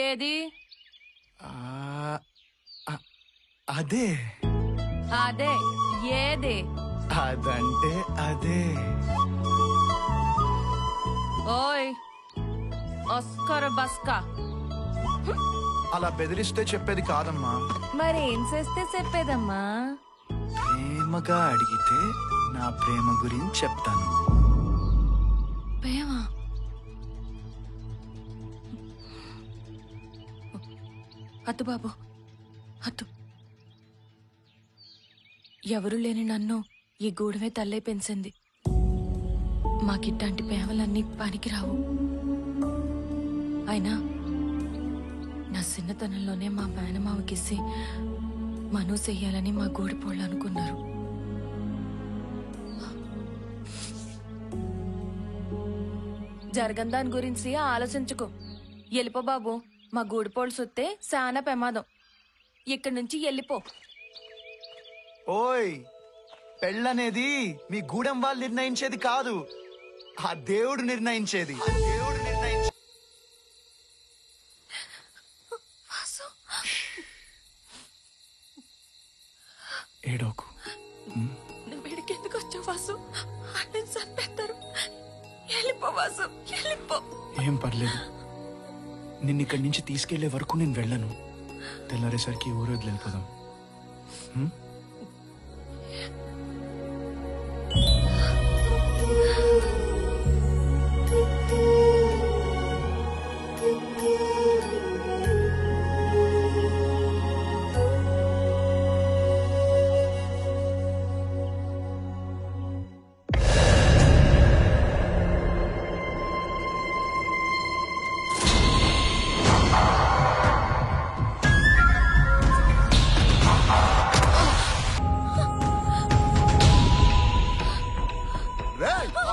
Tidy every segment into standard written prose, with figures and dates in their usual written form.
ఏది? అదే అదే ఏది? అదంటే అదే. ఓయ్ ఆస్కర్ బస్కా, అలా బెదిరిస్తే చెప్పేది కాదమ్మా. మరేం చేస్తే చెప్పేదమ్మా? ప్రేమగా అడిగితే నా ప్రేమ గురించి చెప్తాను. ప్రేమ? అద్దు బాబు అద్దు. ఎవరు లేని నన్ను ఈ గూడమే తల్లే పెంచింది. మాకిట్లాంటి ప్రేమలన్నీ పనికిరావు. అయినా నా చిన్నతనంలోనే మా మేనమావకిసి మను చెయ్యాలని మా గూడిపోళ్ళు అనుకున్నారు. జరగని దాని గురించి ఆలోచించుకో. వెళ్ళిపో బాబు, మా గూడిపోళ్ళు సొత్తే చాలా ప్రమాదం. ఇక్కడి నుంచి వెళ్ళిపో. ఓయ్, పెళ్ళనేది మీ గూడెం వాళ్ళు నిర్ణయించేది కాదు, ఆ దేవుడు నిర్ణయించేది. ఏడోకు. నువ్వు వీడికి ఎందుకు వచ్చావు వాసు? అన్నీ చంపేస్తారు. వెళ్ళిపో వాసు, వెళ్ళిపో. ఏం పర్లేదు, నిన్ను ఇక్కడి నుంచి తీసుకెళ్లే వరకు నేను వెళ్ళను. తెల్లారేసరికి ఊరు వదిలిపోదాం.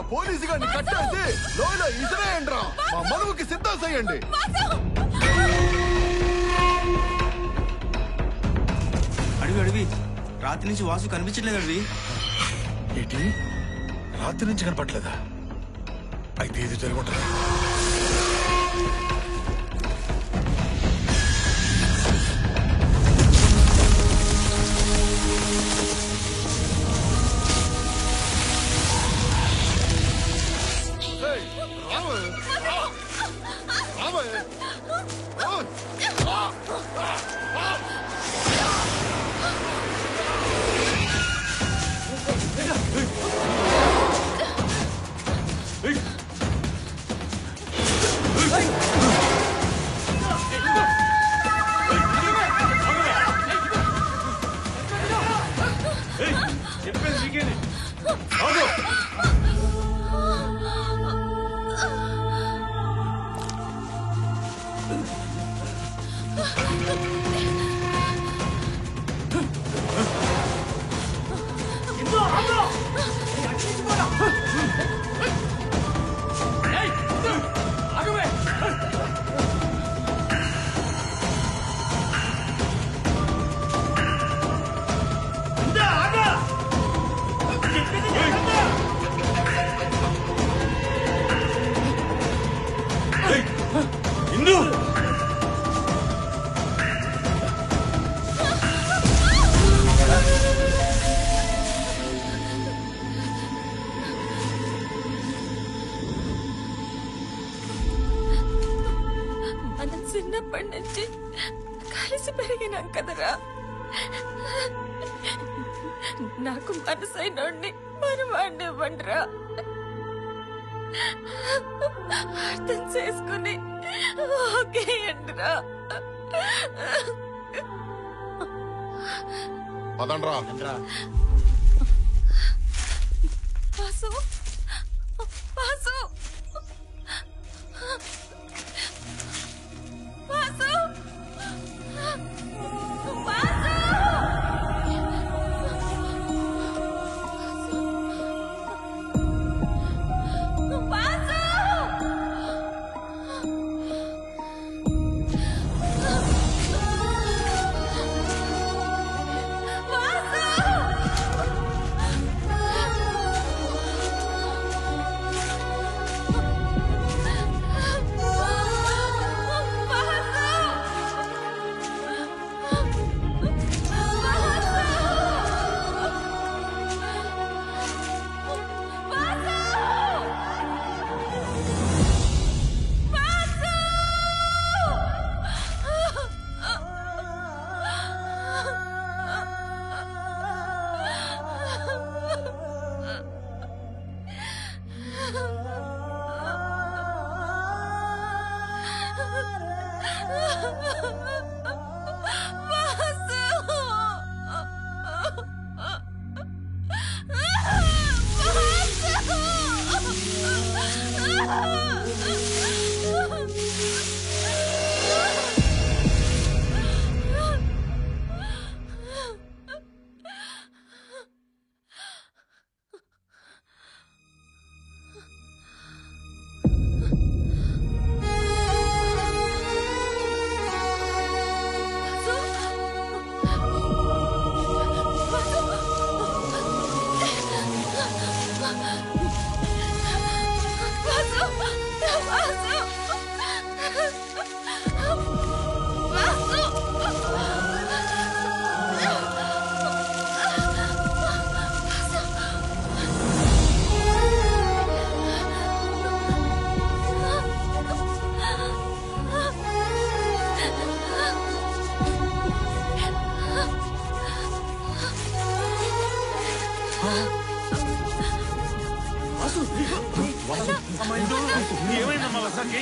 పోలీసుగా కట్టేసి లోయలో ఇసిరేయండి. మా మనువుకి సిద్ధం చేయండి. అడివి అడివి, రాత్రి నుంచి వాసు కనిపించట్లేదు. అడివి ఏంటి? రాత్రి నుంచి కనపట్లేదా? అయితే ఇది జరుగుతుంది. చిన్నప్పటి నుంచి కలిసి పెరిగినాం కదరా. నాకు మనసైనోడిని మనవాడిని ఇవ్వండిరా. అర్థం చేసుకుని ఓకే అండిరా. వాసు, వాసు, వాసు,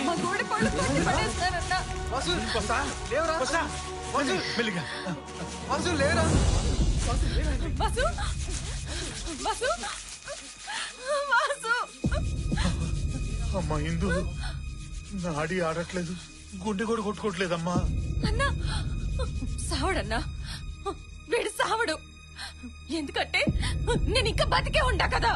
మా గూడి పళ్ళు కొట్టి పడేస్తారన్నా. వాసు లేరా? వాసు వాసు వాసు అమ్మా ఇందు నాడి ఆడట్లేదు, గుండె కూడా కొట్టుకోవట్లేదమ్మా. అన్నా సావడన్నా, వీడు సావడు. ఎందుకంటే నేను ఇంకా బతికే ఉండా కదా.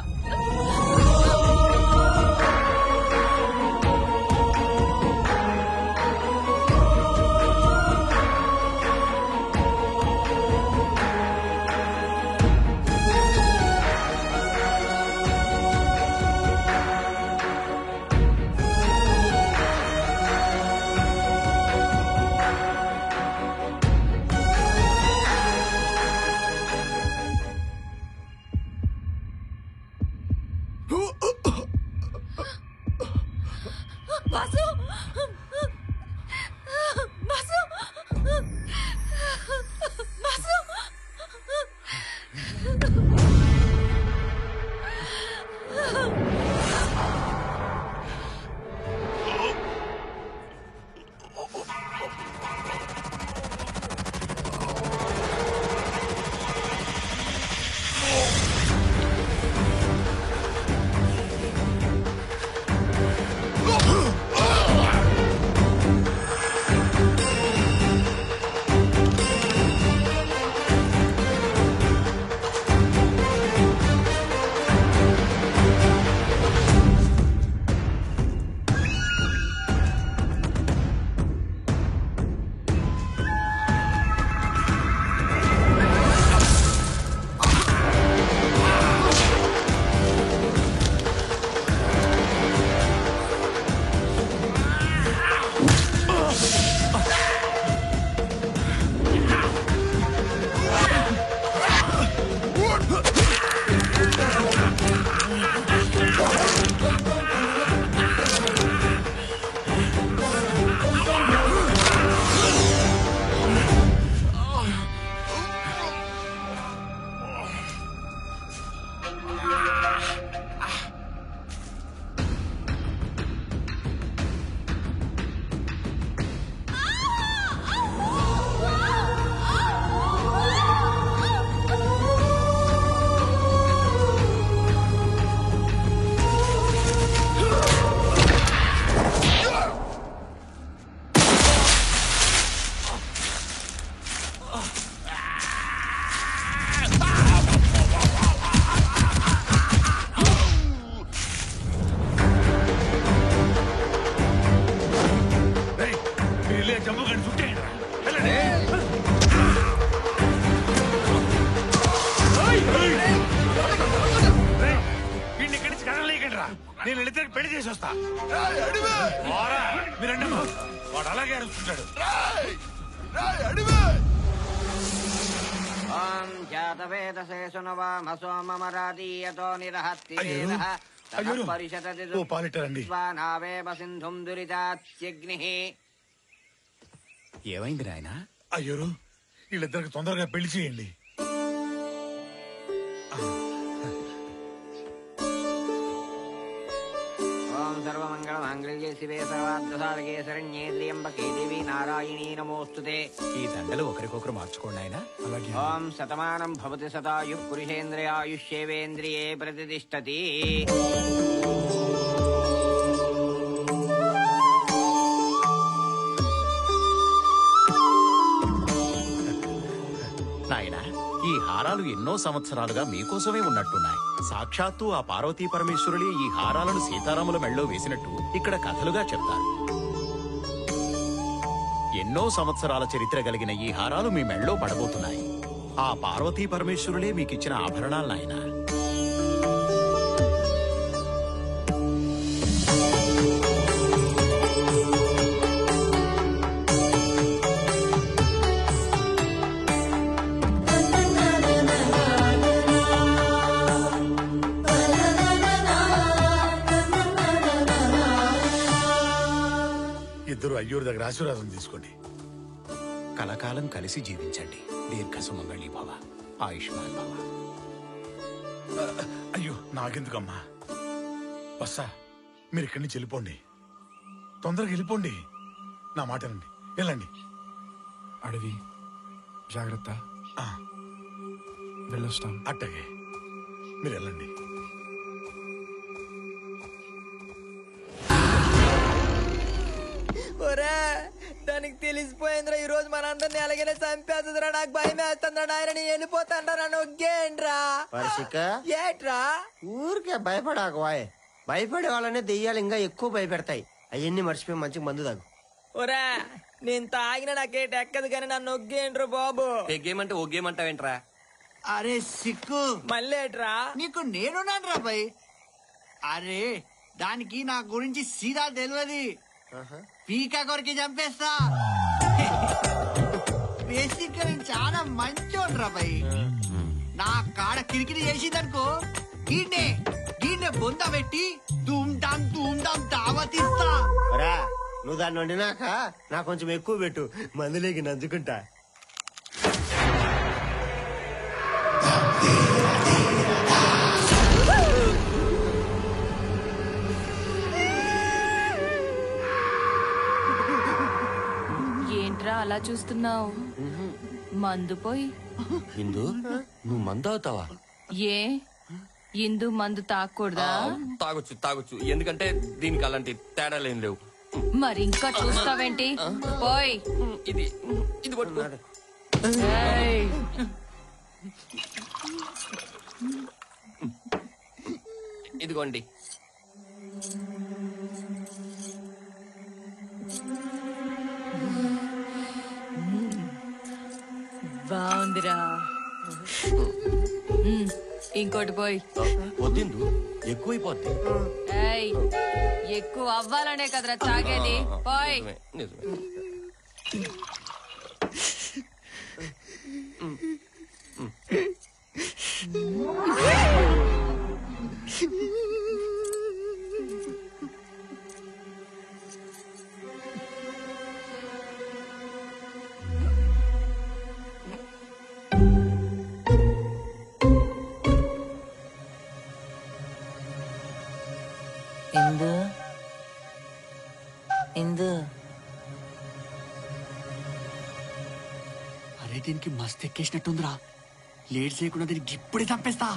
వాసు వాసు వాసు నేను వెళితే పెళ్లి చేసి వస్తా. మీరండి వాడు అలాగే అరుస్తుంటాడు. ఏమైంది నాయనా? అయ్యోరు వీళ్ళిద్దరికి తొందరగా పెళ్లి చేయండి. సర్వమంగళమాంగళ్యే శివే సర్వార్థసాధకే శరణ్యే త్ర్యంబకే దేవి నారాయణీ నమోస్తుతే. ఈ దండలు ఒకరికొకరు మార్చుకోండి ఆయన. ఓం శతమానం భవతి శతాయు పురుషేంద్రియాయుష్యేవేంద్రియే ప్రతిష్టతి. నాయనా, ఈ హారాలు ఎన్నో సంవత్సరాలుగా మీకోసమే ఉన్నట్టున్నాయి. సాక్షాత్తు ఆ పార్వతీ పరమేశ్వరులే ఈ హారాలను సీతారాముల మెళ్ళో వేసినట్టు ఇక్కడ కథలుగా చెప్తారు. ఎన్నో సంవత్సరాల చరిత్ర కలిగిన ఈ హారాలు మీ మెళ్ళో పడబోతున్నాయి. ఆ పార్వతీ పరమేశ్వరులే మీకిచ్చిన ఆభరణాలు నాయనా. ఇద్దరు అయ్యూరి దగ్గర ఆశీర్వాదం తీసుకోండి. కలకాలం కలిసి జీవించండి. దీర్ఘ సుమంగళి భవ, ఆయుష్మాన్ భవ. అయ్యో నాకెందుకమ్మా. బస్సా మీరు ఇక్కడి నుంచి వెళ్ళిపోండి, తొందరగా వెళ్ళిపోండి. నా మాటనండి, వెళ్ళండి. అడవి జాగ్రత్త. వెళ్ళొస్తాం. అట్టగే మీరు వెళ్ళండి. ఒరే దానికి తెలిసిపోయిందిరా ఈ రోజు మనందరినీ అలాగనే చంపేస్తుందిరా. నాకు భయం వేస్తుందిరా నాయన. నీ వెళ్ళిపోతాండ్రా నొగ్గేండ్రా. ఏట్రా ఊరికే భయపడాకు వాయ్. భయపడే వాళ్ళనే దెయ్యాలు ఇంకా ఎక్కువ భయపెడతాయి. అవన్నీ మర్చిపోయి మంచి మందు తాగు. ఒరే నేను తాగిన నాకేట ఎక్కదు కానీ నన్ను నొగ్గేండ్రు బాబు. గేమంటే ఓ గేమంటావేంట్రా? అరే సిక్కు మళ్ళేట్రా నీకు నేనున్నాను రా భయ్. అరే దానికి నా గురించి సీదా తెలియదు. పీకా కొరికి చంపేస్తా. బేసిక్ నేను చాలా మంచోడు రా భయ్. నా కాడ కిరికిరి చేసిందనుకో గీడ్నే బొంద పెట్టి ధూమ్ ధామ్ దావతిస్తా. నువ్వు దాన్ని వండినాక నాకు కొంచెం ఎక్కువ పెట్టు, మందులేకి నంచుకుంటా. ఏంట్రా అలా చూస్తున్నావు? మందు పోయి. ఇందు నువ్వు మందు అవుతావా? ఏ ఇందు మందు తాగకూడదా? తాగొచ్చు ఎందుకంటే దీనికి అలాంటి తేడాలేం లేవు. మరి ఇంకా చూస్తావేంటి? పోయ్ ఇది పట్టుకో. ఇదిగోండి. బాగుందిరా. ఇంకోటి పోయి. వద్దిందు ఎక్కువైపోద్ది. ఎక్కువ అవ్వాలనే కదరా తాగేది. పోయ్. నిజమే. ఇందు అరే దీనికి మస్తు ఎక్కేసినట్టుందిరా. లేట్ చేయకుండా దీనికి ఇప్పుడే చంపేస్తా.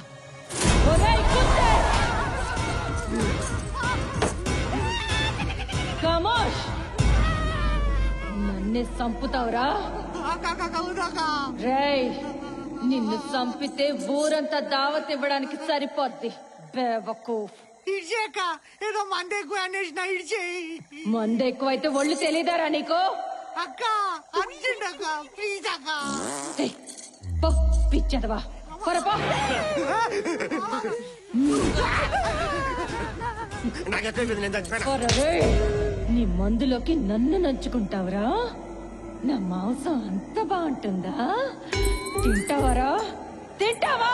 నన్నే చంపుతావురా? రేయ్ నిన్ను చంపితే ఊరంతా దావత్ ఇవ్వడానికి సరిపోద్ది. బేవకూఫ్. ఇడ్చాక ఏదో మంది ఎక్కువ అనేసిన ఇడ్చేయి. మందు ఎక్కువైతే ఒళ్ళు తెలీదారా నీకు? అక్క అర్జెంట్ అక్క ప్లీజ్ అక్క. పిచ్చదవా కొరపా. నీ మందులోకి నన్ను నంచుకుంటావురా? నా మాంసం అంత బాగుంటుందా? తింటావరా? తింటావా?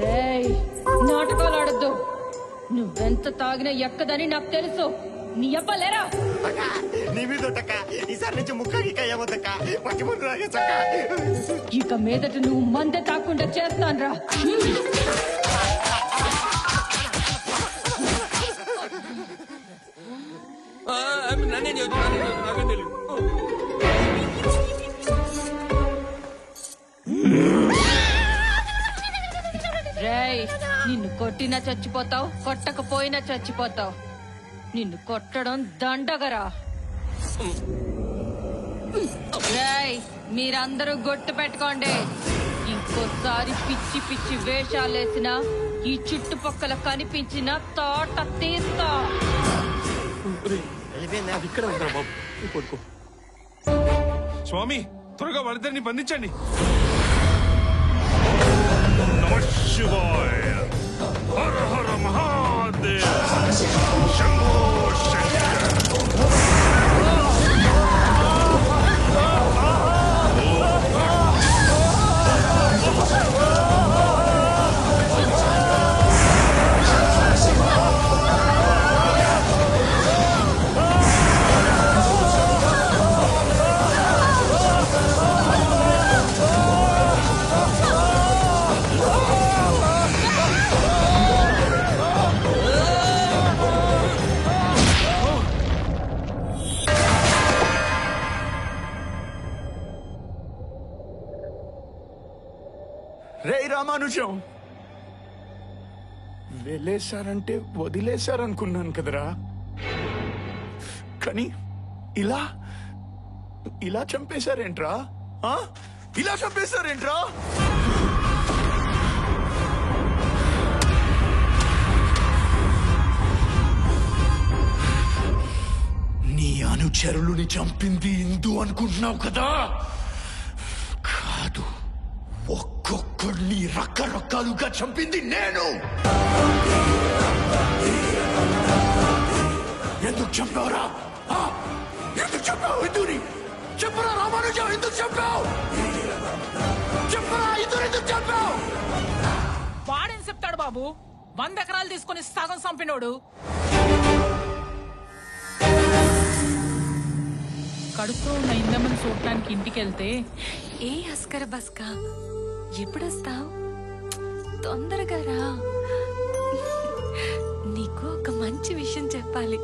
రేయ్ నాటకాలు ఆడద్దు. నువ్వెంత తాగినా ఎక్కదని నాకు తెలుసు. నీ అబ్బలేరా? నీ మీద ఈసారి నుంచి ముక్కగా ఏమవుతక్క మంచి ముందు రాగచ్చక్క. ఇక మీదట నువ్వు మందే తాకుండా చేస్తాన్రా. నన్నే నాకే తెలియదు. రేయ్ నిన్ను కొట్టినా చచ్చిపోతావు, కొట్టకపోయినా చచ్చిపోతావు. నిన్ను కొట్టడం దండగరా. రేయ్ మీరందరూ గొట్టు పెట్టుకోండి. ఇంకోసారి పిచ్చి పిచ్చి వేషాలేసినా ఈ చుట్టుపక్కల కనిపించిన తోట తీస్తా. వెళ్ళిపోయిందా? ఇక్కడ ఉంటా బాబు. పడుకో. స్వామి త్వరగా వాళ్ళిద్దరిని బంధించండి. శివాయ హర హర మహాదేవ శంభో శంకర. రే రామానుజం, వెళ్ళేశారంటే వదిలేశారనుకున్నాను కదరా, కానీ ఇలా ఇలా చంపేశారేంట్రా? ఇలా చంపేశారేంట్రా? నీ అనుచరులని చంపింది ఇందు అనుకుంటున్నావు కదా? కాదు, ఒక్కొక్కడిని రకరకాలుగా చంపింది నేను. ఎందుకు చంపావురా? ఎందుకు చంపావు ఇందుని? చెప్పరా రామానుజం, ఎందుకు చంపావు? చెప్పరా ఇందుని ఎందుకు చంపావు? వాడేం చెప్తాడు బాబు? 100 ఎకరాలు తీసుకుని సగం చంపినోడు. కడుపుతో ఉన్న ఇందమ్మని చూడటానికి ఇంటికి వెళ్తే, ఏ అస్కర బస్కా, ఎప్పుడొస్తావు? తొందరగా రా, నీకు ఒక మంచి విషయం చెప్పాలి.